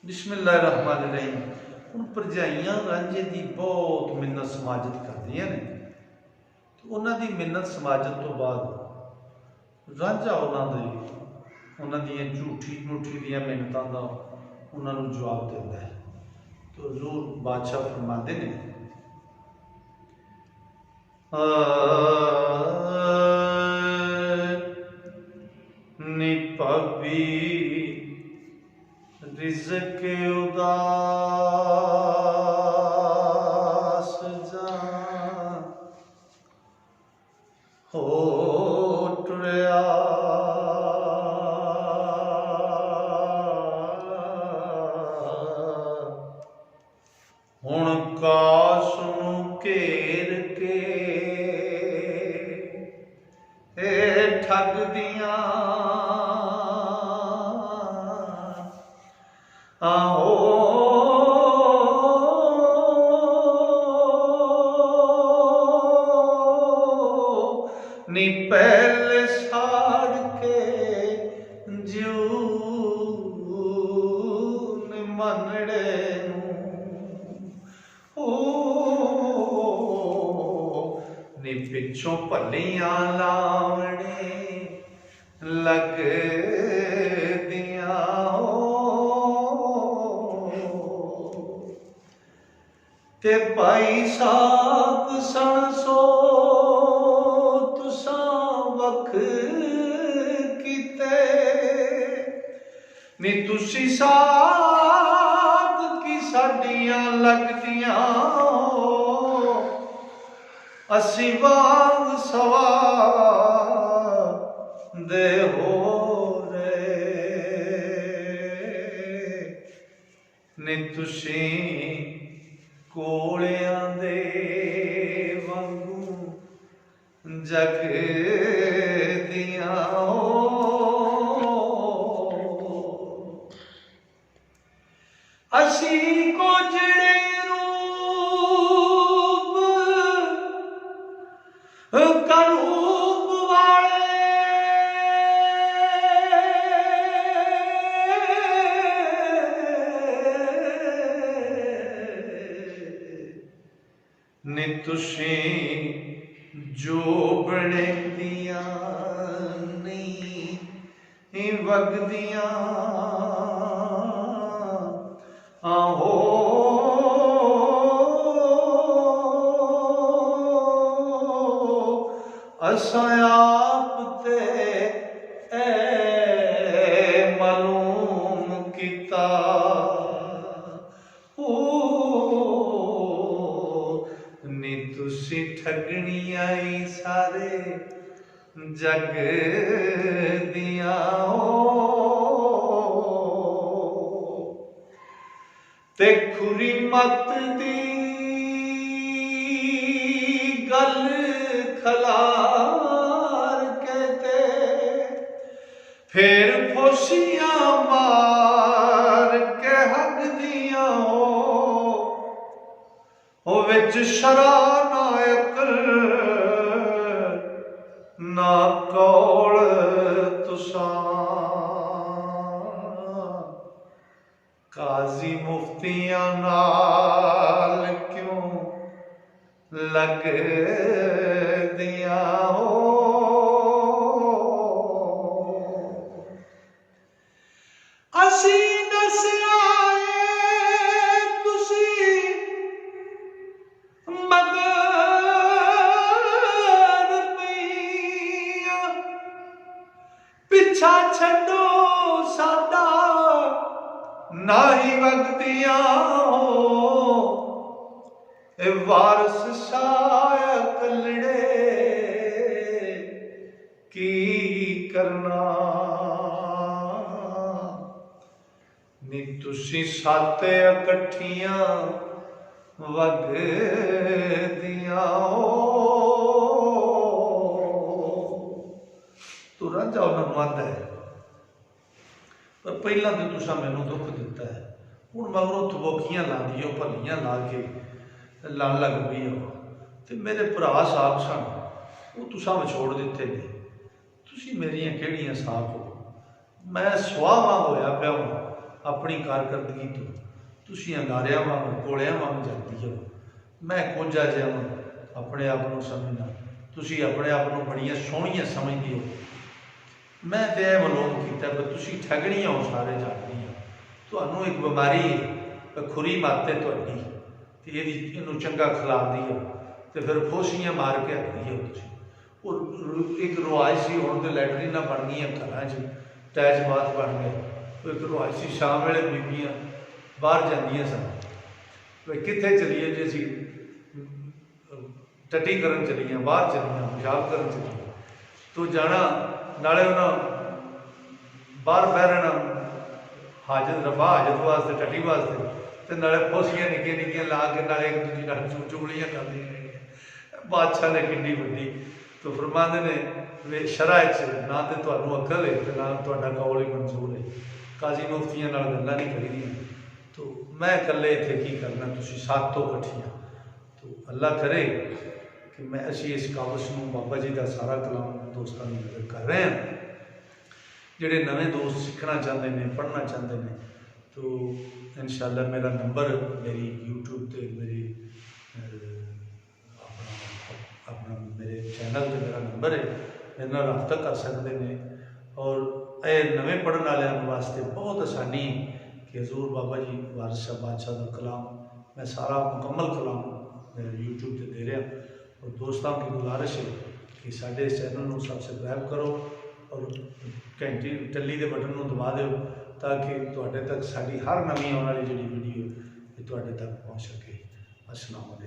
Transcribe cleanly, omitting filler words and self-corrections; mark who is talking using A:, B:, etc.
A: बिस्मिल्लाहिर्रहमानिर्रहीम। ਹੁਣ ਭਰਜਾਈਆਂ ਰਾਂਝੇ ਦੀ ਬਹੁਤ ਮਿੰਨਤ ਸਮਾਜਤ ਕਰਦੀਆਂ ਨੇ ਤੇ ਉਹਨਾਂ ਦੀ ਮਿੰਨਤ ਸਮਾਜਤ ਤੋਂ ਬਾਅਦ ਰਾਂਝਾ ਉਹਨਾਂ ਦੀਆਂ ਝੂਠੀ ਦੀਆਂ ਮਿੰਨਤਾਂ ਦਾ ਉਹਨਾਂ ਨੂੰ ਜਵਾਬ ਦਿੰਦਾ ਹੈ। तो हजूर बादशाह फरमाते ने नी भाभी रिज़्क़ उदास जान हो टुरिया हुण काश नूं घेर के ठग दियां आहो नी पहले साड़ के जू मनड़े नी पिछों भलियां लावणे लग दिया ते भाई साहब सन सो तुसा वख कीते नी तुसी साग की साडियां लगदियां असी वांग सवा दे हो रे नी तुसी कोलियां दे वांगू जग दियां असी को जड़े रूप वाले नी तुसी जो बने दिया नहीं वगदिया आहो असां आप ते मालूम किता नी तुसी ठगनी आई सारे जग दिया ते खुरी मत दी गल खलार कहते फिर फोसियां मार के हक दिया हो विच शरा ना अकल ना कौल तुसा काजी मुफ्तियां नाल क्यों लग दिया असी दसिया तुसी मगर पिया पिछा छड्डो साडा नाही वगदिया वारस साया कलड़े की करना नी तुसी सत इकट्ठियां वग दिया तू रांझा उन्होंने आंदा है पर पहला तो तुसा मैनू दुख दिता है हुण मगरों थबोखियां लांदी हो भलियां ला के लड़ लग पई हो ते मेरे भरा साहब सन वो तुसा विछोड़ दिते ने तुसी मेरियां किहड़ियां साहब हो मैं सुहा वांग होया पिया हूँ अपनी कारकर्दगी तो तुसीं अंगारियां वांग कोलियां वांग जलदी हो। मैं कोझा जिहा वां अपने आप को समझना, तुसीं अपने आप को बड़ियां सोहणियां समझदी हो। मैं तो यह मलोम किया कि तुसीं ठगणियां हो सारे जाणदी हो। तुहानूं एक बीमारी है, खुरी मत है तुहाडी, ते इहनूं चंगा खिलादी हो तो फिर खोसियां मार के हटदी हो तुसीं। और एक रिवाज सी हुण तो लैटरीनां बन गईयां घरां च, अटैच बाथ बन गए। एक रिवाज सी शाम वेले बीबियां बाहर जांदियां सन, कित्थे चलीए जी असीं टट्टी करन चलीए, बाहर चलीए, पेशाब करन चलीए, तो जाना नाले उन्हें बाहर बह रहना हाजत रफा हाजत वास्ते टट्टी वास्ते, तो नाले खोसियां निक्कियां निक्कियां ला के नाले एक दूजे नाल चुगलियां करदियां। बादशाह ने किड्डी वड्डी तो फरमाते ने वे शरह च ना तो तुहानूं अकल है तो ना तुहाडा कौल ही मंजूर है, काजी मुफ्तियां नाल गल्लां नहीं करीदियां। तो मैं इकल्ले इत्थे की करना, तुसीं साथ तो कट्ठियां। तो अल्लाह करे कि मैं असीं इस काबस नूं बाबा जी का सारा कलाम दोस्तों की नज़र कर रहे हैं। जिहड़े नवे दोस्त सीखना चाहते हैं, पढ़ना चाहते हैं, तो इंशाअल्लाह मेरा नंबर मेरी यूट्यूब पर मेरी अपना मेरे चैनल पर मेरा नंबर है, मेरे नाल रब्ता कर सकते हैं। और ये नवे पढ़ने वालों वास्ते बहुत आसानी है कि हजूर बाबा जी वारिस शाह बादशाह का कलाम मैं सारा मुकम्मल कलाम मेरे यूट्यूब पर दे रहा। और दोस्तों की गुजारिश है कि साढ़े इस चैनल को सबसक्राइब करो और घंटी टल्ली के बटन को दबा दो, ताकि तुहाडे तक साड़ी हर नवी आने वाली जी वीडियो ये तुहाडे तक पहुँच सके। अस्सलाम वालेकुम।